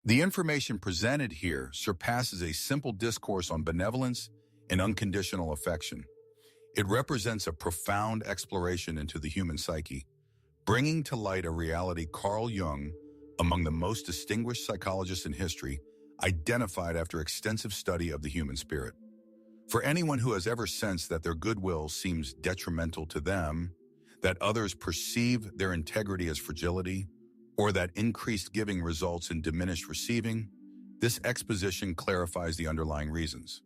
The information presented here surpasses a simple discourse on benevolence and unconditional affection. It represents a profound exploration into the human psyche, bringing to light a reality Carl Jung, among the most distinguished psychologists in history, identified after extensive study of the human spirit. For anyone who has ever sensed that their goodwill seems detrimental to them, that others perceive their integrity as fragility, or that increased giving results in diminished receiving, this exposition clarifies the underlying reasons.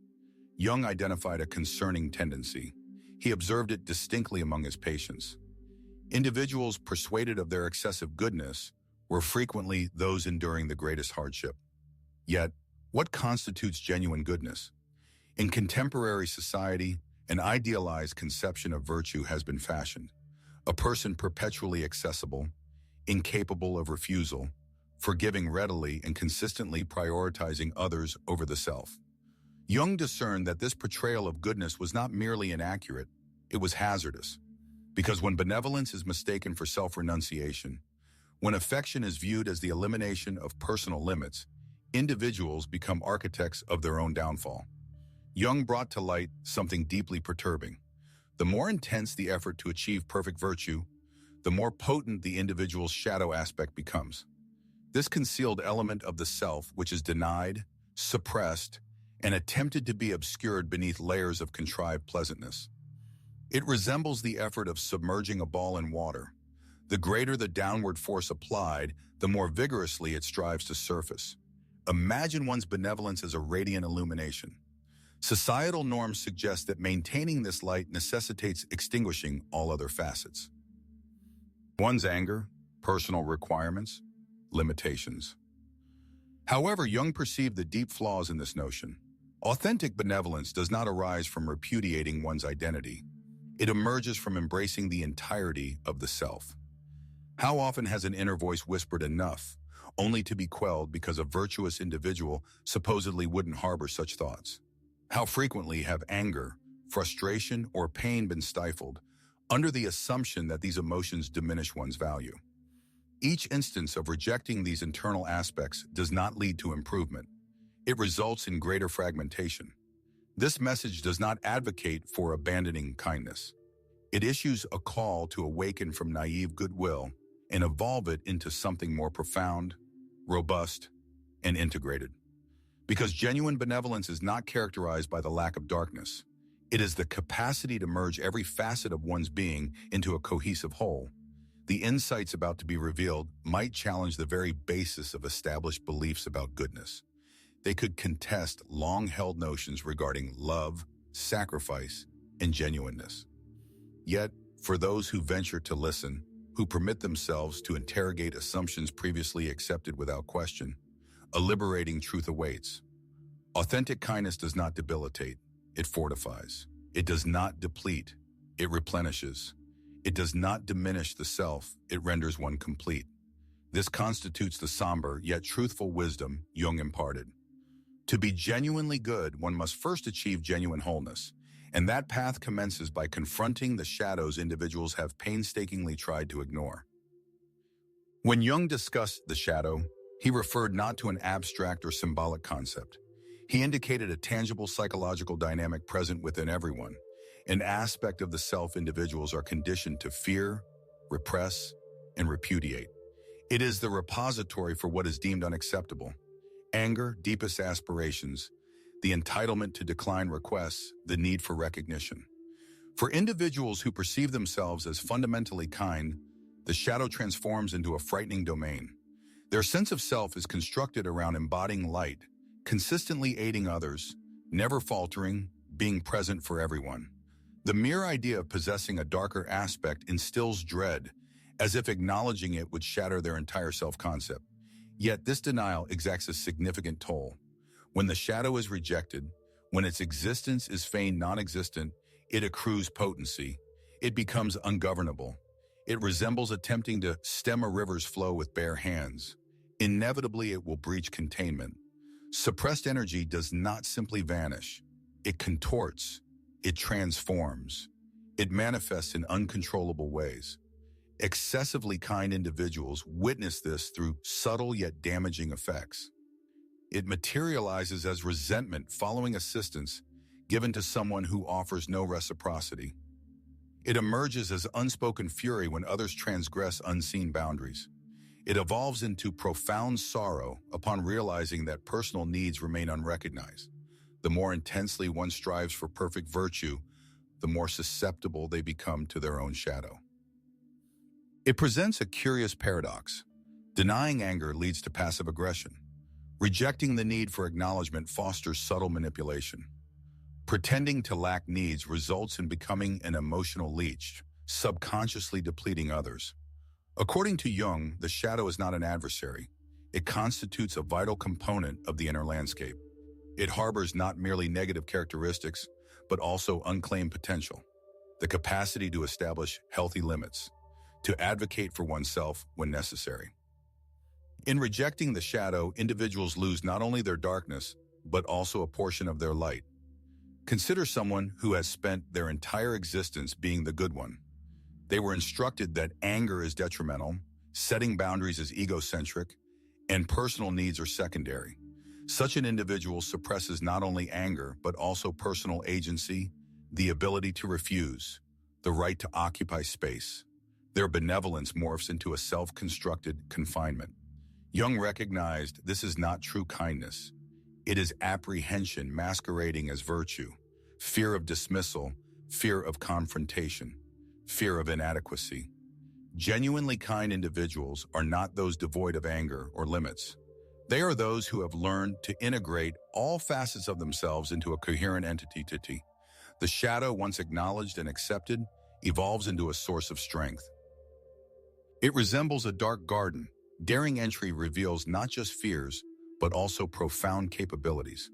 Jung identified a concerning tendency. He observed it distinctly among his patients. Individuals persuaded of their excessive goodness were frequently those enduring the greatest hardship. Yet, what constitutes genuine goodness? In contemporary society, an idealized conception of virtue has been fashioned. A person perpetually accessible, incapable of refusal, forgiving readily and consistently prioritizing others over the self. Jung discerned that this portrayal of goodness was not merely inaccurate, it was hazardous. Because when benevolence is mistaken for self-renunciation, when affection is viewed as the elimination of personal limits, individuals become architects of their own downfall. Jung brought to light something deeply perturbing. The more intense the effort to achieve perfect virtue, the more potent the individual's shadow aspect becomes. This concealed element of the self, which is denied, suppressed, and attempted to be obscured beneath layers of contrived pleasantness. It resembles the effort of submerging a ball in water. The greater the downward force applied, the more vigorously it strives to surface. Imagine one's benevolence as a radiant illumination. Societal norms suggest that maintaining this light necessitates extinguishing all other facets. One's anger, personal requirements, limitations. However, Jung perceived the deep flaws in this notion. Authentic benevolence does not arise from repudiating one's identity. It emerges from embracing the entirety of the self. How often has an inner voice whispered enough, only to be quelled because a virtuous individual supposedly wouldn't harbor such thoughts? How frequently have anger, frustration, or pain been stifled under the assumption that these emotions diminish one's value? Each instance of rejecting these internal aspects does not lead to improvement. It results in greater fragmentation. This message does not advocate for abandoning kindness. It issues a call to awaken from naive goodwill and evolve it into something more profound, robust, and integrated. Because genuine benevolence is not characterized by the lack of darkness. It is the capacity to merge every facet of one's being into a cohesive whole. The insights about to be revealed might challenge the very basis of established beliefs about goodness. They could contest long-held notions regarding love, sacrifice, and genuineness. Yet, for those who venture to listen, who permit themselves to interrogate assumptions previously accepted without question, a liberating truth awaits. Authentic kindness does not debilitate, it fortifies. It does not deplete, it replenishes. It does not diminish the self, it renders one complete. This constitutes the somber yet truthful wisdom Jung imparted. To be genuinely good, one must first achieve genuine wholeness, and that path commences by confronting the shadows individuals have painstakingly tried to ignore. When Jung discussed the shadow, he referred not to an abstract or symbolic concept. He indicated a tangible psychological dynamic present within everyone, an aspect of the self individuals are conditioned to fear, repress, and repudiate. It is the repository for what is deemed unacceptable. Anger, deepest aspirations, the entitlement to decline requests, the need for recognition. For individuals who perceive themselves as fundamentally kind, the shadow transforms into a frightening domain. Their sense of self is constructed around embodying light, consistently aiding others, never faltering, being present for everyone. The mere idea of possessing a darker aspect instills dread, as if acknowledging it would shatter their entire self-concept. Yet this denial exacts a significant toll. When the shadow is rejected, when its existence is feigned non-existent, it accrues potency. It becomes ungovernable. It resembles attempting to stem a river's flow with bare hands. Inevitably, it will breach containment. Suppressed energy does not simply vanish. It contorts. It transforms. It manifests in uncontrollable ways. Excessively kind individuals witness this through subtle yet damaging effects. It materializes as resentment following assistance given to someone who offers no reciprocity. It emerges as unspoken fury when others transgress unseen boundaries. It evolves into profound sorrow upon realizing that personal needs remain unrecognized. The more intensely one strives for perfect virtue, the more susceptible they become to their own shadow. It presents a curious paradox. Denying anger leads to passive aggression. Rejecting the need for acknowledgement fosters subtle manipulation. Pretending to lack needs results in becoming an emotional leech, subconsciously depleting others. According to Jung, the shadow is not an adversary. It constitutes a vital component of the inner landscape. It harbors not merely negative characteristics, but also unclaimed potential. The capacity to establish healthy limits, to advocate for oneself when necessary. In rejecting the shadow, individuals lose not only their darkness, but also a portion of their light. Consider someone who has spent their entire existence being the good one. They were instructed that anger is detrimental, setting boundaries is egocentric, and personal needs are secondary. Such an individual suppresses not only anger, but also personal agency, the ability to refuse, the right to occupy space. Their benevolence morphs into a self-constructed confinement. Jung recognized this is not true kindness. It is apprehension masquerading as virtue, fear of dismissal, fear of confrontation, fear of inadequacy. Genuinely kind individuals are not those devoid of anger or limits. They are those who have learned to integrate all facets of themselves into a coherent entity. The shadow, once acknowledged and accepted, evolves into a source of strength. It resembles a dark garden. Daring entry reveals not just fears, but also profound capabilities.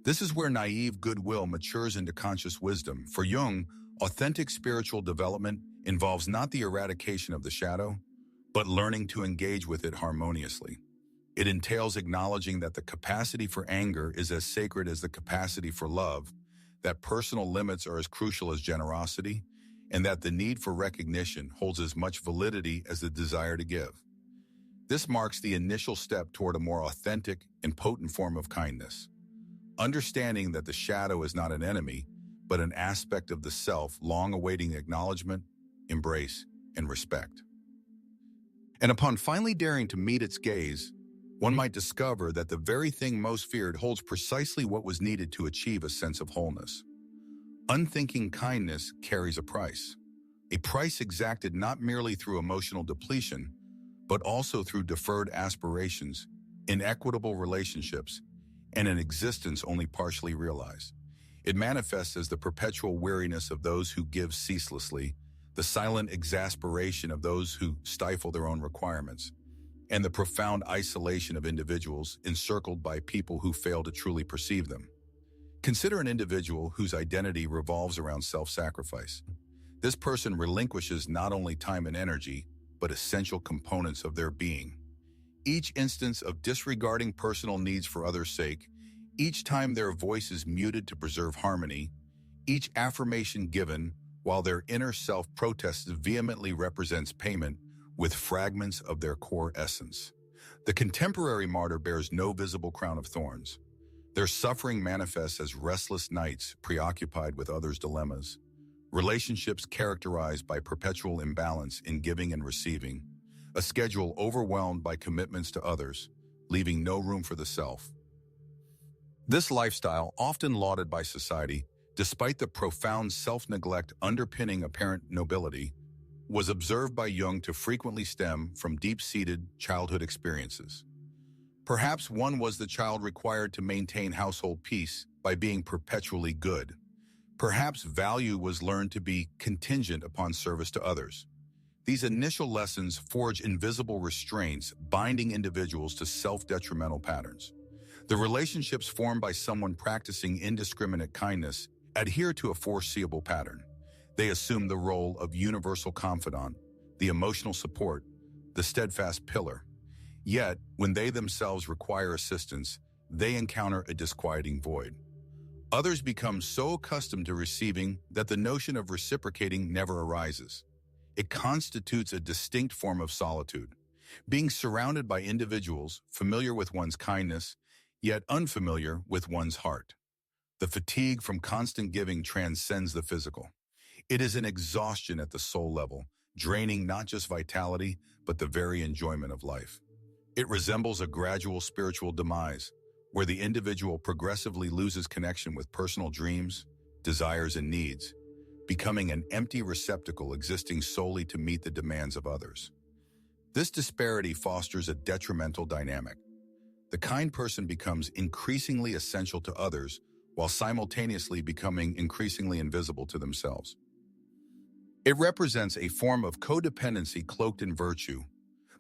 This is where naive goodwill matures into conscious wisdom. For Jung, authentic spiritual development involves not the eradication of the shadow, but learning to engage with it harmoniously. It entails acknowledging that the capacity for anger is as sacred as the capacity for love, that personal limits are as crucial as generosity, and that the need for recognition holds as much validity as the desire to give. This marks the initial step toward a more authentic and potent form of kindness. Understanding that the shadow is not an enemy, but an aspect of the self long awaiting acknowledgement, embrace, and respect. And upon finally daring to meet its gaze, one might discover that the very thing most feared holds precisely what was needed to achieve a sense of wholeness. Unthinking kindness carries a price exacted not merely through emotional depletion, but also through deferred aspirations, inequitable relationships, and an existence only partially realized. It manifests as the perpetual weariness of those who give ceaselessly, the silent exasperation of those who stifle their own requirements, and the profound isolation of individuals encircled by people who fail to truly perceive them. Consider an individual whose identity revolves around self-sacrifice. This person relinquishes not only time and energy, but essential components of their being. Each instance of disregarding personal needs for others' sake, each time their voice is muted to preserve harmony, each affirmation given while their inner self protests vehemently represents payment with fragments of their core essence. The contemporary martyr bears no visible crown of thorns. Their suffering manifests as restless nights preoccupied with others' dilemmas, relationships characterized by perpetual imbalance in giving and receiving, a schedule overwhelmed by commitments to others, leaving no room for the self. This lifestyle, often lauded by society, despite the profound self-neglect underpinning apparent nobility, was observed by Jung to frequently stem from deep-seated childhood experiences. Perhaps one was the child required to maintain household peace by being perpetually good. Perhaps value was learned to be contingent upon service to others. These initial lessons forge invisible restraints, binding individuals to self-detrimental patterns. The relationships formed by someone practicing indiscriminate kindness adhere to a foreseeable pattern. They assume the role of universal confidant, the emotional support, the steadfast pillar. Yet, when they themselves require assistance, they encounter a disquieting void. Others become so accustomed to receiving that the notion of reciprocating never arises. It constitutes a distinct form of solitude. Being surrounded by individuals familiar with one's kindness, yet unfamiliar with one's heart. The fatigue from constant giving transcends the physical. It is an exhaustion at the soul level, draining not just vitality, but the very enjoyment of life. It resembles a gradual spiritual demise, where the individual progressively loses connection with personal dreams, desires, and needs, becoming an empty receptacle existing solely to meet the demands of others. This disparity fosters a detrimental dynamic. The kind person becomes increasingly essential to others while simultaneously becoming increasingly invisible to themselves. It represents a form of codependency cloaked in virtue,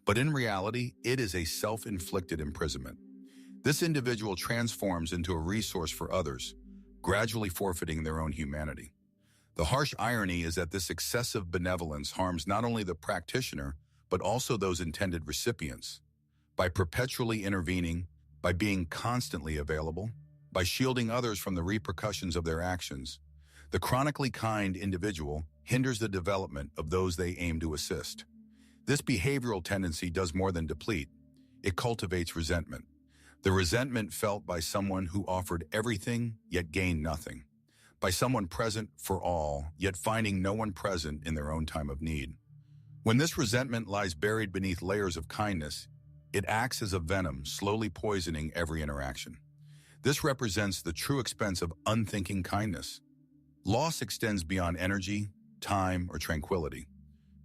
but in reality, it is a self-inflicted imprisonment. This individual transforms into a resource for others, gradually forfeiting their own humanity. The harsh irony is that this excessive benevolence harms not only the practitioner, but also those intended recipients. By perpetually intervening, by being constantly available, by shielding others from the repercussions of their actions, the chronically kind individual hinders the development of those they aim to assist. This behavioral tendency does more than deplete. It cultivates resentment. The resentment felt by someone who offered everything yet gained nothing. By someone present for all, yet finding no one present in their own time of need. When this resentment lies buried beneath layers of kindness, it acts as a venom, slowly poisoning every interaction. This represents the true expense of unthinking kindness. Loss extends beyond energy, time, or tranquility.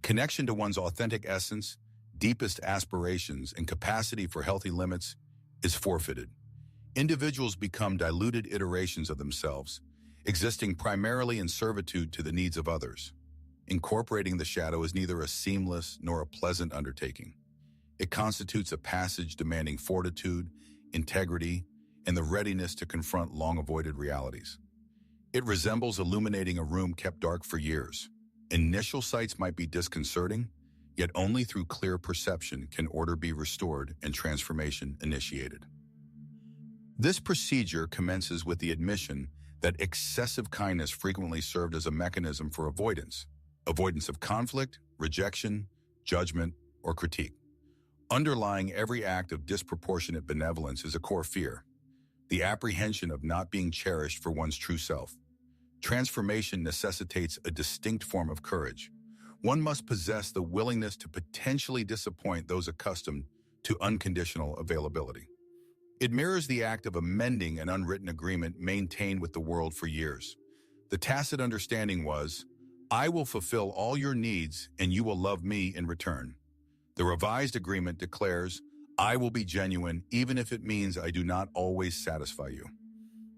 Connection to one's authentic essence, deepest aspirations, and capacity for healthy limits is forfeited. Individuals become diluted iterations of themselves, existing primarily in servitude to the needs of others. Incorporating the shadow is neither a seamless nor a pleasant undertaking. It constitutes a passage demanding fortitude, integrity, and the readiness to confront long-avoided realities. It resembles illuminating a room kept dark for years. Initial sights might be disconcerting, yet only through clear perception can order be restored and transformation initiated. This procedure commences with the admission that excessive kindness frequently served as a mechanism for avoidance of conflict, rejection, judgment, or critique. Underlying every act of disproportionate benevolence is a core fear, the apprehension of not being cherished for one's true self. Transformation necessitates a distinct form of courage. One must possess the willingness to potentially disappoint those accustomed to unconditional availability. It mirrors the act of amending an unwritten agreement maintained with the world for years. The tacit understanding was, I will fulfill all your needs and you will love me in return. The revised agreement declares, I will be genuine even if it means I do not always satisfy you.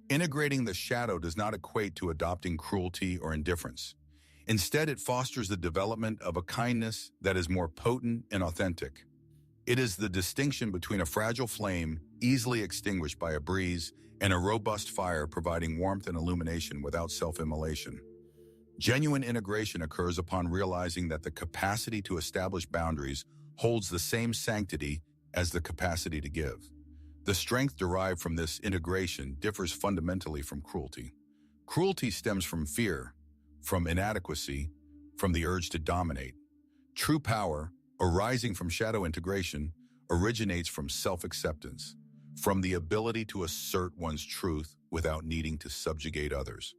Integrating the shadow does not equate to adopting cruelty or indifference. Instead, it fosters the development of a kindness that is more potent and authentic. It is the distinction between a fragile flame, easily extinguished by a breeze, and a robust fire providing warmth and illumination without self-immolation. Genuine integration occurs upon realizing that the capacity to establish boundaries holds the same sanctity as the capacity to give. The strength derived from this integration differs fundamentally from cruelty. Cruelty stems from fear, from inadequacy, from the urge to dominate. True power, arising from shadow integration, originates from self-acceptance, from the ability to assert one's truth without needing to subjugate others.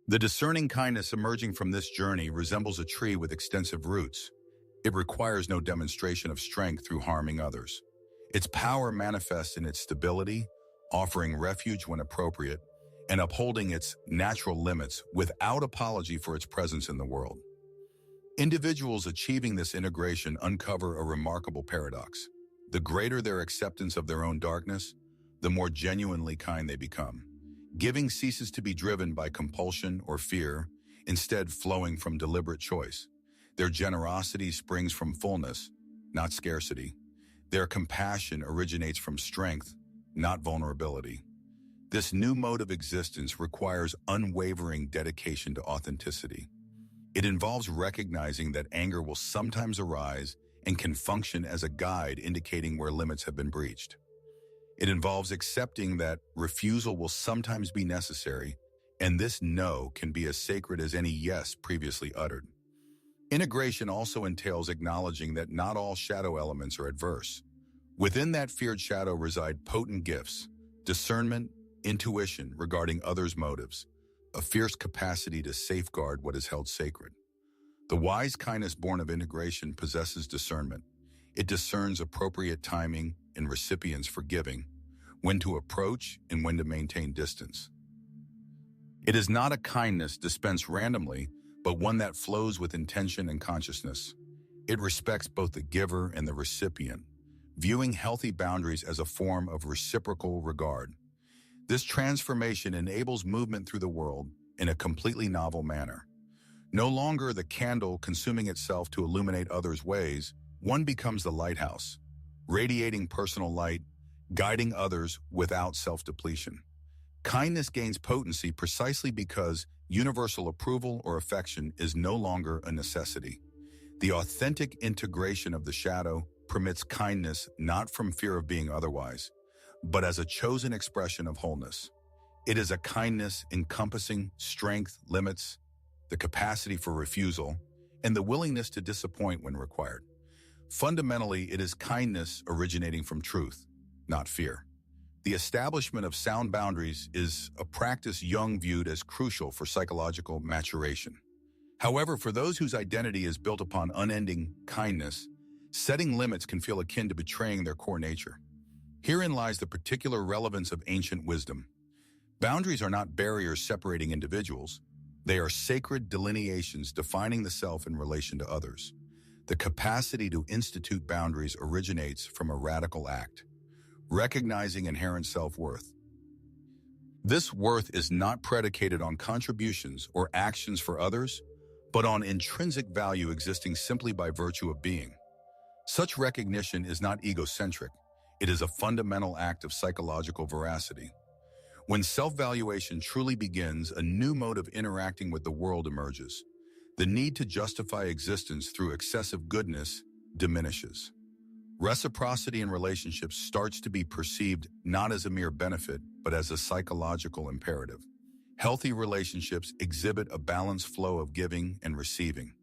The discerning kindness emerging from this journey resembles a tree with extensive roots. It requires no demonstration of strength through harming others. Its power manifests in its stability, offering refuge when appropriate, and upholding its natural limits without apology for its presence in the world. Individuals achieving this integration uncover a remarkable paradox. The greater their acceptance of their own darkness, the more genuinely kind they become. Giving ceases to be driven by compulsion or fear, instead flowing from deliberate choice. Their generosity springs from fullness, not scarcity. Their compassion originates from strength, not vulnerability. This new mode of existence requires unwavering dedication to authenticity. It involves recognizing that anger will sometimes arise and can function as a guide indicating where limits have been breached. It involves accepting that refusal will sometimes be necessary, and this no can be as sacred as any yes previously uttered. Integration also entails acknowledging that not all shadow elements are adverse. Within that feared shadow reside potent gifts, discernment, intuition regarding others' motives, a fierce capacity to safeguard what is held sacred. The wise kindness born of integration possesses discernment. It discerns appropriate timing in recipients for giving, when to approach and when to maintain distance. It is not a kindness dispensed randomly, but one that flows with intention and consciousness. It respects both the giver and the recipient, viewing healthy boundaries as a form of reciprocal regard. This transformation enables movement through the world in a completely novel manner. No longer the candle consuming itself to illuminate others' ways, one becomes the lighthouse, radiating personal light, guiding others without self-depletion. Kindness gains potency precisely because universal approval or affection is no longer a necessity. The authentic integration of the shadow permits kindness not from fear of being otherwise, but as a chosen expression of wholeness. It is a kindness encompassing strength, limits, the capacity for refusal, and the willingness to disappoint when required. Fundamentally, it is kindness originating from truth, not fear. The establishment of sound boundaries is a practice Jung viewed as crucial for psychological maturation. However, for those whose identity is built upon unending kindness, setting limits can feel akin to betraying their core nature. Herein lies the particular relevance of ancient wisdom. Boundaries are not barriers separating individuals. They are sacred delineations defining the self in relation to others. The capacity to institute boundaries originates from a radical act, recognizing inherent self-worth. This worth is not predicated on contributions or actions for others, but on intrinsic value existing simply by virtue of being. Such recognition is not egocentric. It is a fundamental act of psychological veracity. When self-valuation truly begins, a new mode of interacting with the world emerges. The need to justify existence through excessive goodness diminishes. Reciprocity in relationships starts to be perceived not as a mere benefit, but as a psychological imperative. Healthy relationships exhibit a balanced flow of giving and receiving.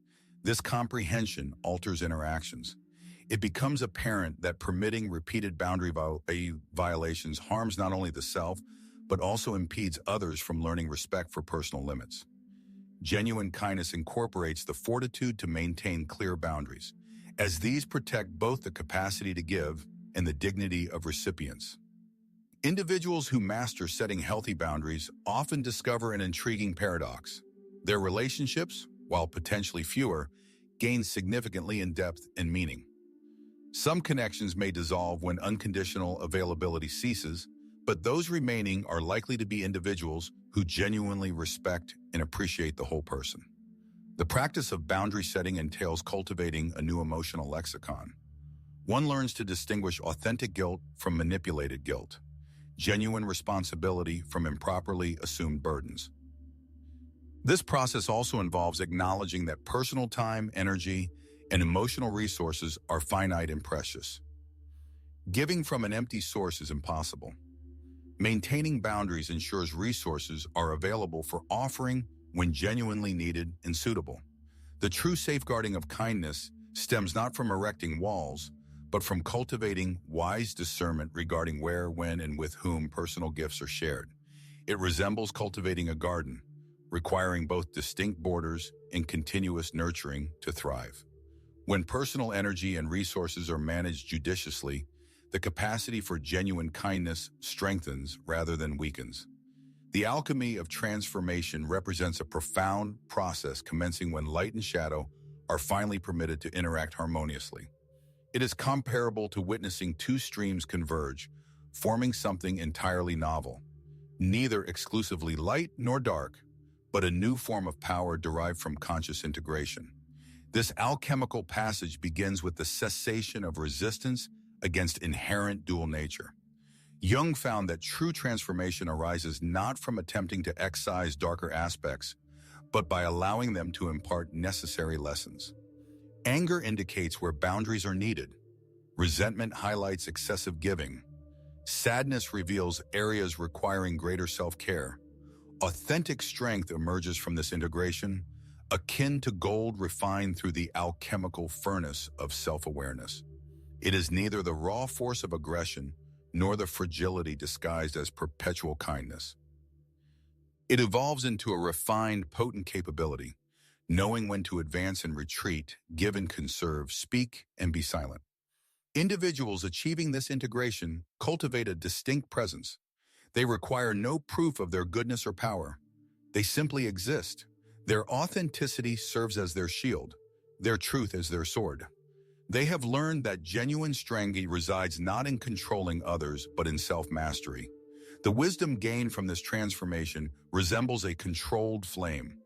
This comprehension alters interactions. It becomes apparent that permitting repeated boundary violations harms not only the self, but also impedes others from learning respect for personal limits. Genuine kindness incorporates the fortitude to maintain clear boundaries, as these protect both the capacity to give and the dignity of recipients. Individuals who master setting healthy boundaries often discover an intriguing paradox. Their relationships, while potentially fewer, gain significantly in depth and meaning. Some connections may dissolve when unconditional availability ceases, but those remaining are likely to be individuals who genuinely respect and appreciate the whole person. The practice of boundary setting entails cultivating a new emotional lexicon. One learns to distinguish authentic guilt from manipulated guilt, genuine responsibility from improperly assumed burdens. This process also involves acknowledging that personal time, energy, and emotional resources are finite and precious. Giving from an empty source is impossible. Maintaining boundaries ensures resources are available for offering when genuinely needed and suitable. The true safeguarding of kindness stems not from erecting walls, but from cultivating wise discernment regarding where, when, and with whom personal gifts are shared. It resembles cultivating a garden, requiring both distinct borders and continuous nurturing to thrive. When personal energy and resources are managed judiciously, the capacity for genuine kindness strengthens rather than weakens. The alchemy of transformation represents a profound process commencing when light and shadow are finally permitted to interact harmoniously. It is comparable to witnessing two streams converge, forming something entirely novel. Neither exclusively light nor dark, but a new form of power derived from conscious integration. This alchemical passage begins with the cessation of resistance against inherent dual nature. Jung found that true transformation arises not from attempting to excise darker aspects, but by allowing them to impart necessary lessons. Anger indicates where boundaries are needed. Resentment highlights excessive giving. Sadness reveals areas requiring greater self-care. Authentic strength emerges from this integration, akin to gold refined through the alchemical furnace of self-awareness. It is neither the raw force of aggression nor the fragility disguised as perpetual kindness. It evolves into a refined, potent capability, knowing when to advance and retreat, give and conserve, speak and be silent. Individuals achieving this integration cultivate a distinct presence. They require no proof of their goodness or power. They simply exist. Their authenticity serves as their shield, their truth as their sword. They have learned that genuine strength resides not in controlling others, but in self-mastery. The wisdom gained from this transformation resembles a controlled flame,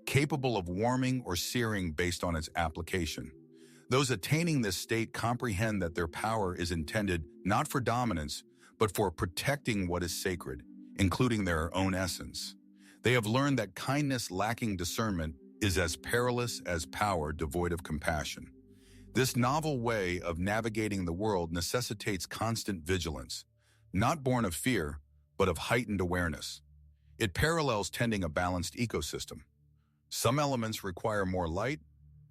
capable of warming or searing based on its application. Those attaining this state comprehend that their power is intended not for dominance, but for protecting what is sacred, including their own essence. They have learned that kindness lacking discernment is as perilous as power devoid of compassion. This novel way of navigating the world necessitates constant vigilance, not born of fear, but of heightened awareness. It parallels tending a balanced ecosystem. Some elements require more light,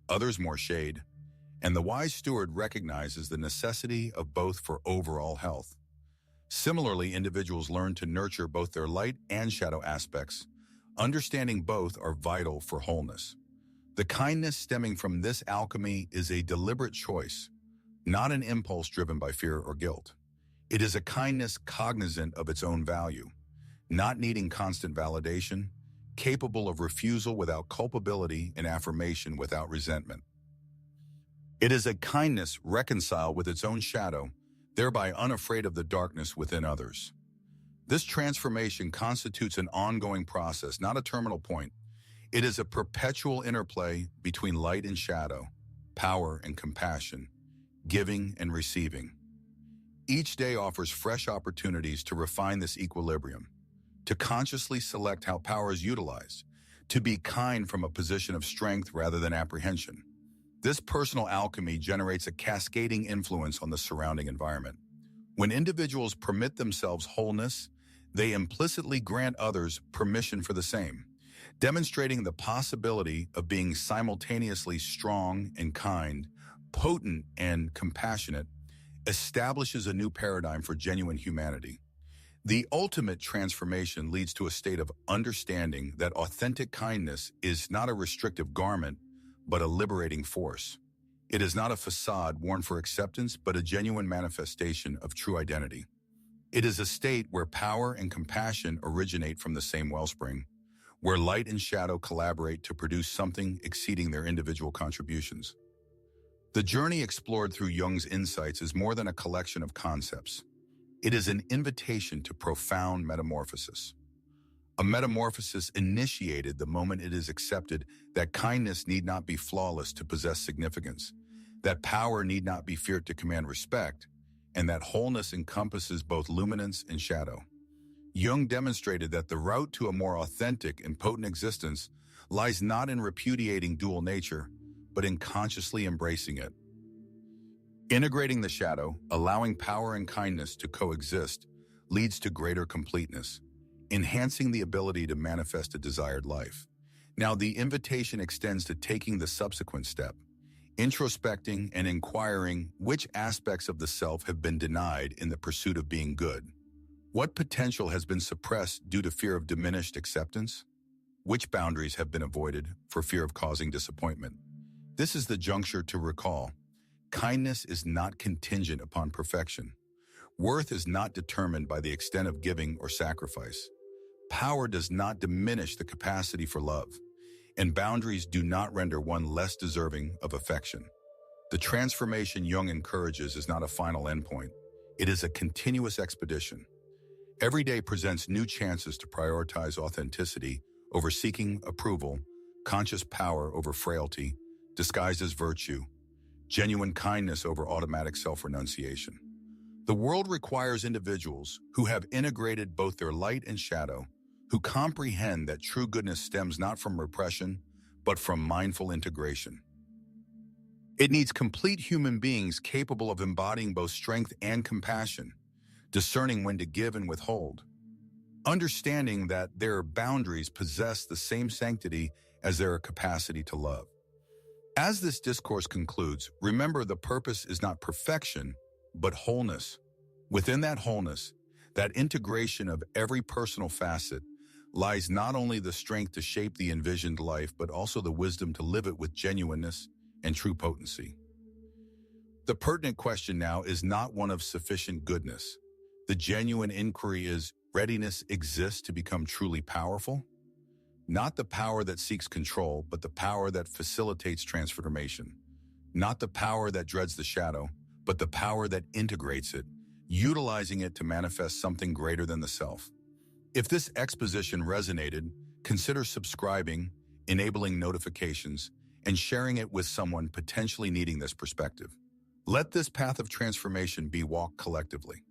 others more shade, and the wise steward recognizes the necessity of both for overall health. Similarly, individuals learn to nurture both their light and shadow aspects. Understanding both are vital for wholeness. The kindness stemming from this alchemy is a deliberate choice, not an impulse driven by fear or guilt. It is a kindness cognizant of its own value, not needing constant validation, capable of refusal without culpability and affirmation without resentment. It is a kindness reconciled with its own shadow, thereby unafraid of the darkness within others. This transformation constitutes an ongoing process, not a terminal point. It is a perpetual interplay between light and shadow, power and compassion, giving and receiving. Each day offers fresh opportunities to refine this equilibrium, to consciously select how power is utilized, to be kind from a position of strength rather than apprehension. This personal alchemy generates a cascading influence on the surrounding environment. When individuals permit themselves wholeness, they implicitly grant others permission for the same, demonstrating the possibility of being simultaneously strong and kind, potent and compassionate, establishes a new paradigm for genuine humanity. The ultimate transformation leads to a state of understanding that authentic kindness is not a restrictive garment, but a liberating force. It is not a facade worn for acceptance, but a genuine manifestation of true identity. It is a state where power and compassion originate from the same wellspring, where light and shadow collaborate to produce something exceeding their individual contributions. The journey explored through Jung's insights is more than a collection of concepts. It is an invitation to profound metamorphosis. A metamorphosis initiated the moment it is accepted that kindness need not be flawless to possess significance, that power need not be feared to command respect, and that wholeness encompasses both luminance and shadow. Jung demonstrated that the route to a more authentic and potent existence lies not in repudiating dual nature, but in consciously embracing it. Integrating the shadow, allowing power and kindness to coexist, leads to greater completeness, enhancing the ability to manifest a desired life. Now, the invitation extends to taking the subsequent step, introspecting and inquiring which aspects of the self have been denied in the pursuit of being good. What potential has been suppressed due to fear of diminished acceptance? Which boundaries have been avoided for fear of causing disappointment? This is the juncture to recall. Kindness is not contingent upon perfection. Worth is not determined by the extent of giving or sacrifice. Power does not diminish the capacity for love, and boundaries do not render one less deserving of affection. The transformation Jung encourages is not a final endpoint. It is a continuous expedition. Every day presents new chances to prioritize authenticity over seeking approval, conscious power over frailty, disguised as virtue, genuine kindness over automatic self-renunciation. The world requires individuals who have integrated both their light and shadow, who comprehend that true goodness stems not from repression, but from mindful integration. It needs complete human beings capable of embodying both strength and compassion, discerning when to give and withhold, understanding that their boundaries possess the same sanctity as their capacity to love. As this discourse concludes, remember the purpose is not perfection, but wholeness. Within that wholeness, that integration of every personal facet, lies not only the strength to shape the envisioned life, but also the wisdom to live it with genuineness and true potency. The pertinent question now is not one of sufficient goodness. The genuine inquiry is, readiness exists to become truly powerful? Not the power that seeks control, but the power that facilitates transformation. Not the power that dreads the shadow, but the power that integrates it, utilizing it to manifest something greater than the self. If this exposition resonated, consider subscribing, enabling notifications, and sharing it with someone potentially needing this perspective. Let this path of transformation be walked collectively.